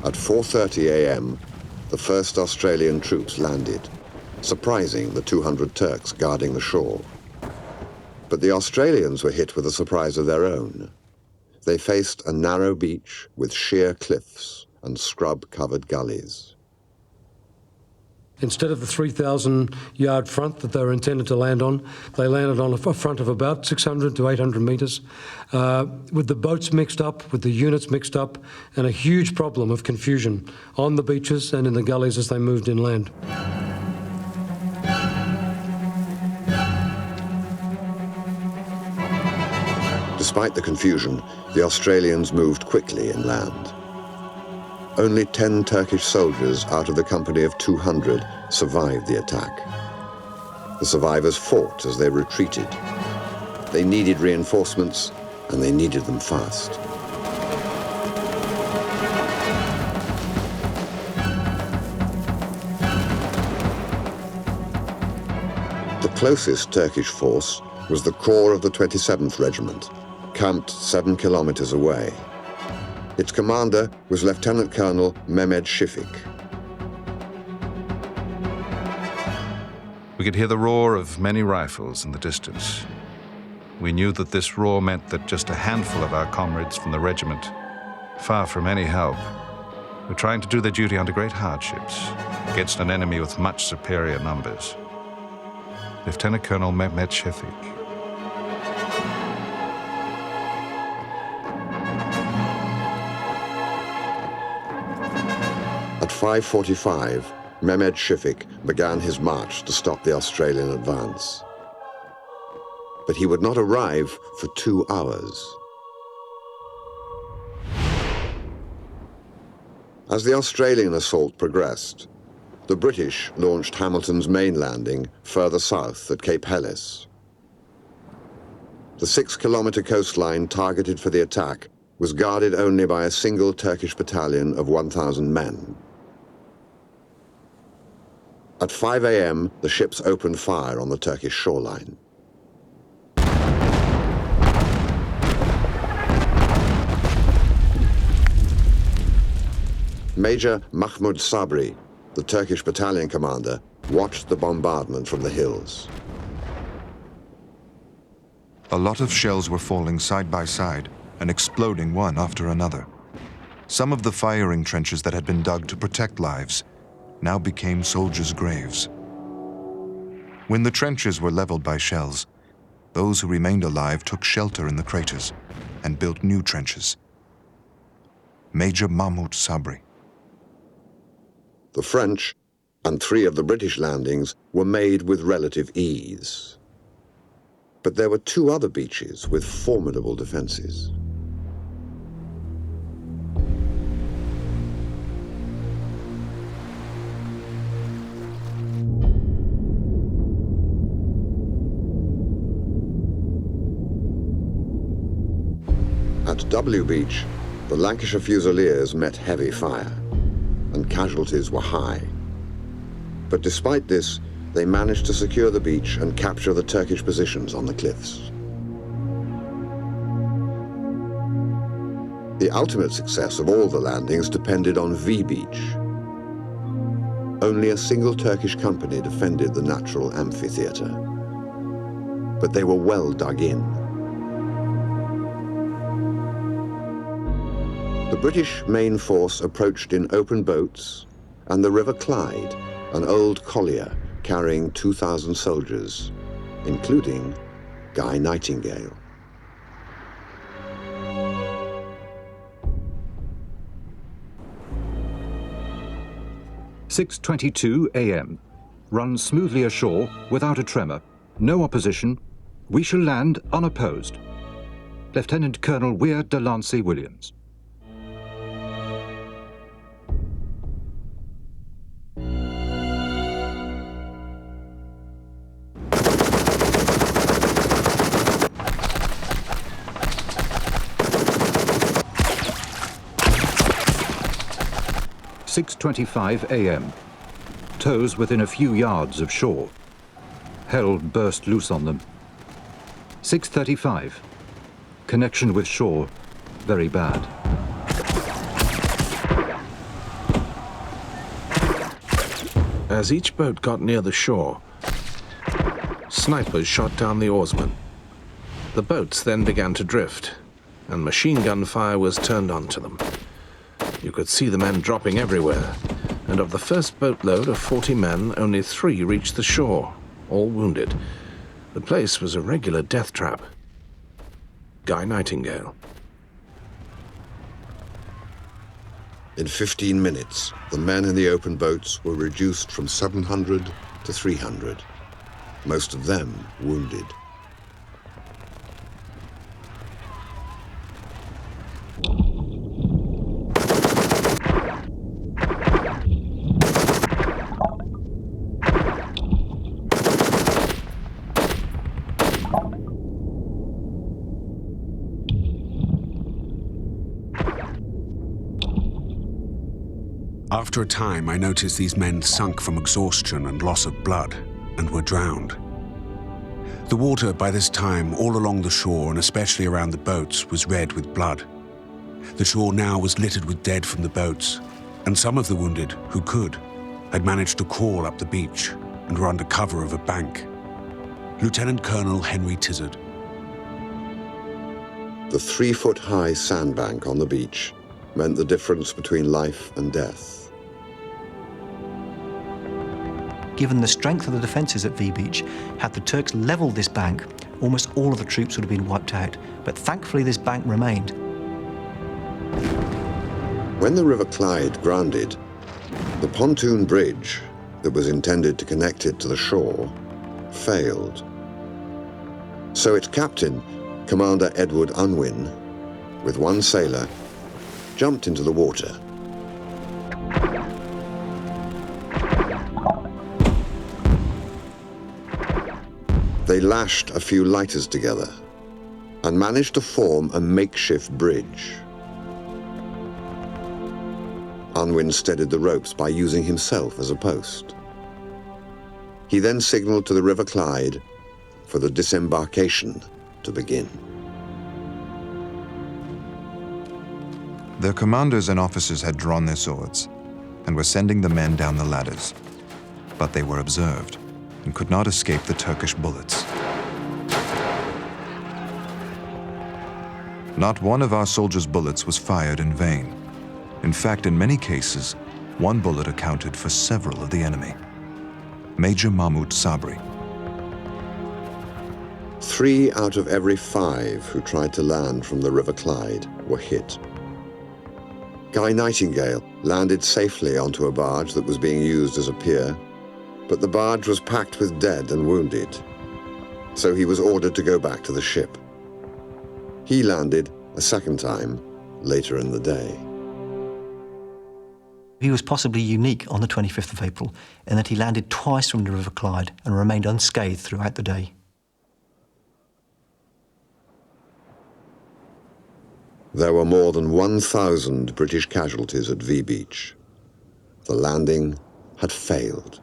At 4:30 a.m., the first Australian troops landed, surprising the 200 Turks guarding the shore. But the Australians were hit with a surprise of their own. They faced a narrow beach with sheer cliffs and scrub-covered gullies. Instead of the 3,000-yard front that they were intended to land on, they landed on a front of about 600 to 800 metres, with the boats mixed up, with the units mixed up, and a huge problem of confusion on the beaches and in the gullies as they moved inland. Despite the confusion, the Australians moved quickly inland. Only 10 Turkish soldiers out of the company of 200 survived the attack. The survivors fought as they retreated. They needed reinforcements, and they needed them fast. The closest Turkish force was the corps of the 27th Regiment, camped 7 kilometers away. Its commander was Lieutenant Colonel Mehmed Shifik. We could hear the roar of many rifles in the distance. We knew that this roar meant that just a handful of our comrades from the regiment, far from any help, were trying to do their duty under great hardships against an enemy with much superior numbers. Lieutenant Colonel Mehmed Shifik. At 5:45, Mehmed Shifik began his march to stop the Australian advance. But he would not arrive for 2 hours. As the Australian assault progressed, the British launched Hamilton's main landing further south at Cape Helles. The 6-kilometer coastline targeted for the attack was guarded only by a single Turkish battalion of 1,000 men. At 5 a.m., the ships opened fire on the Turkish shoreline. Major Mahmud Sabri, the Turkish battalion commander, watched the bombardment from the hills. A lot of shells were falling side by side and exploding one after another. Some of the firing trenches that had been dug to protect lives now became soldiers' graves. When the trenches were leveled by shells, those who remained alive took shelter in the craters and built new trenches. Major Mahmud Sabri. The French and 3 of the British landings were made with relative ease. But there were 2 other beaches with formidable defenses. At W Beach, the Lancashire Fusiliers met heavy fire, and casualties were high. But despite this, they managed to secure the beach and capture the Turkish positions on the cliffs. The ultimate success of all the landings depended on V Beach. Only a single Turkish company defended the natural amphitheater, but they were well dug in. The British main force approached in open boats, and the River Clyde, an old collier carrying 2,000 soldiers, including Guy Nightingale. "6:22 a.m. Run smoothly ashore without a tremor. No opposition. We shall land unopposed. Lieutenant Colonel Weir Delancey Williams." "6:25 a.m. Tows within a few yards of shore. Hell burst loose on them. 6:35. Connection with shore very bad. As each boat got near the shore, snipers shot down the oarsmen. The boats then began to drift, and machine gun fire was turned onto them. You could see the men dropping everywhere, and of the first boatload of 40 men, only 3 reached the shore, all wounded. The place was a regular death trap. Guy Nightingale. In 15 minutes, the men in the open boats were reduced from 700 to 300, most of them wounded. After a time, I noticed these men sunk from exhaustion and loss of blood and were drowned. The water by this time all along the shore and especially around the boats was red with blood. The shore now was littered with dead from the boats, and some of the wounded, who could, had managed to crawl up the beach and were under cover of a bank. Lieutenant Colonel Henry Tizard. The 3-foot-high sandbank on the beach meant the difference between life and death. Given the strength of the defences at V Beach, had the Turks levelled this bank, almost all of the troops would have been wiped out. But thankfully this bank remained. When the River Clyde grounded, the pontoon bridge that was intended to connect it to the shore failed. So its captain, Commander Edward Unwin, with 1 sailor, jumped into the water. They lashed a few lighters together and managed to form a makeshift bridge. Unwin steadied the ropes by using himself as a post. He then signaled to the River Clyde for the disembarkation to begin. Their commanders and officers had drawn their swords and were sending the men down the ladders. But they were observed and could not escape the Turkish bullets. Not one of our soldiers' bullets was fired in vain. In fact, in many cases, 1 bullet accounted for several of the enemy. Major Mahmud Sabri. 3 out of every 5 who tried to land from the River Clyde were hit. Guy Nightingale landed safely onto a barge that was being used as a pier, but the barge was packed with dead and wounded, so he was ordered to go back to the ship. He landed a second time later in the day. He was possibly unique on the 25th of April in that he landed twice from the River Clyde and remained unscathed throughout the day. There were more than 1,000 British casualties at V Beach. The landing had failed.